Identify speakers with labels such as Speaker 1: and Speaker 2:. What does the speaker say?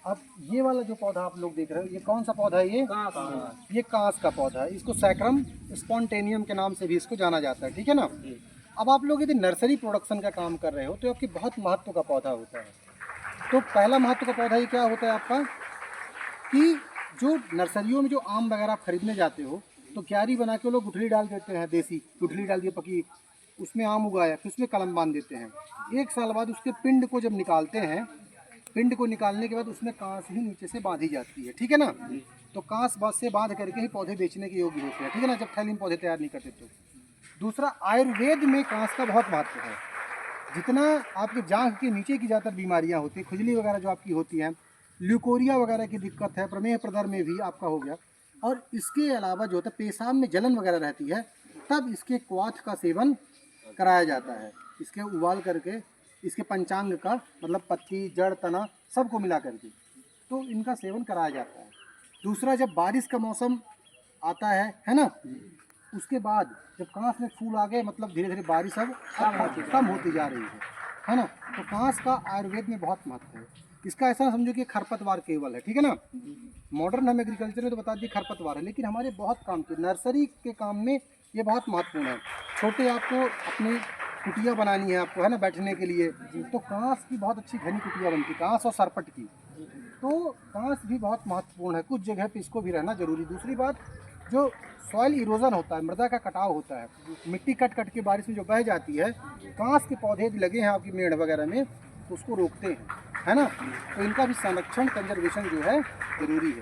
Speaker 1: अब ये वाला जो पौधा आप लोग देख रहे हो, ये कौन सा पौधा है? ये कांस का पौधा है। इसको सैक्रम स्पॉन्टेनियम के नाम से भी इसको जाना जाता है, ठीक है ना। अब आप लोग यदि नर्सरी प्रोडक्शन का काम कर रहे हो तो आपकी बहुत महत्व का पौधा होता है। तो पहला महत्व का पौधा ये क्या होता है आपका, कि जो नर्सरियों में जो आम वगैरह आप खरीदने जाते हो तो क्यारी बना के वो लोग गुठली डाल देते हैं, देसी गुठली डाल दिए पकी, उसमें आम उगाया, फिर उसमें कलम बांध देते हैं। 1 साल बाद उसके पिंड को जब निकालते हैं, पिंड को निकालने के बाद उसमें कांस ही नीचे से बांधी जाती है, ठीक है ना। तो कांस बस से बांध करके ही पौधे बेचने के योग्य होते हैं, ठीक है ना, जब थैली में पौधे तैयार नहीं करते तो। दूसरा, आयुर्वेद में कांस का बहुत महत्व है। जितना आपके जांघ के नीचे की ज़्यादातर बीमारियां होती हैं, खुजली वगैरह जो आपकी होती हैं, ल्यूकोरिया वगैरह की दिक्कत है, प्रमेह प्रदर में भी आपका हो गया, और इसके अलावा जो होता है पेशाब में जलन वगैरह रहती है, तब इसके क्वाथ का सेवन कराया जाता है। इसके उबाल करके, इसके पंचांग का मतलब पत्ती जड़ तना सबको मिला करके, तो इनका सेवन कराया जाता है। दूसरा, जब बारिश का मौसम आता है ना, उसके बाद जब कांस में फूल आ गए, मतलब धीरे धीरे बारिश अब कम होती जा रही है ना, तो कांस का आयुर्वेद में बहुत महत्व है। इसका ऐसा समझो कि खरपतवार केवल है, ठीक है ना। मॉडर्न हम एग्रीकल्चर में तो बता दिए खरपतवार है, लेकिन हमारे बहुत काम के नर्सरी के काम में ये बहुत महत्वपूर्ण है। छोटे आपको अपनी कुटिया बनानी है आपको, है ना, बैठने के लिए, तो कांस की बहुत अच्छी घनी कुटिया बनती है, कांस और सरपट की। तो कांस भी बहुत महत्वपूर्ण है, कुछ जगह पे इसको भी रहना जरूरी। दूसरी बात, जो सॉइल इरोजन होता है, मृदा का कटाव होता है, मिट्टी कट कट के बारिश में जो बह जाती है, कांस के पौधे यदि लगे हैं आपकी मेड़ वगैरह में तो उसको रोकते हैं, है ना। तो इनका भी संरक्षण, कंजर्वेशन जो है जरूरी है।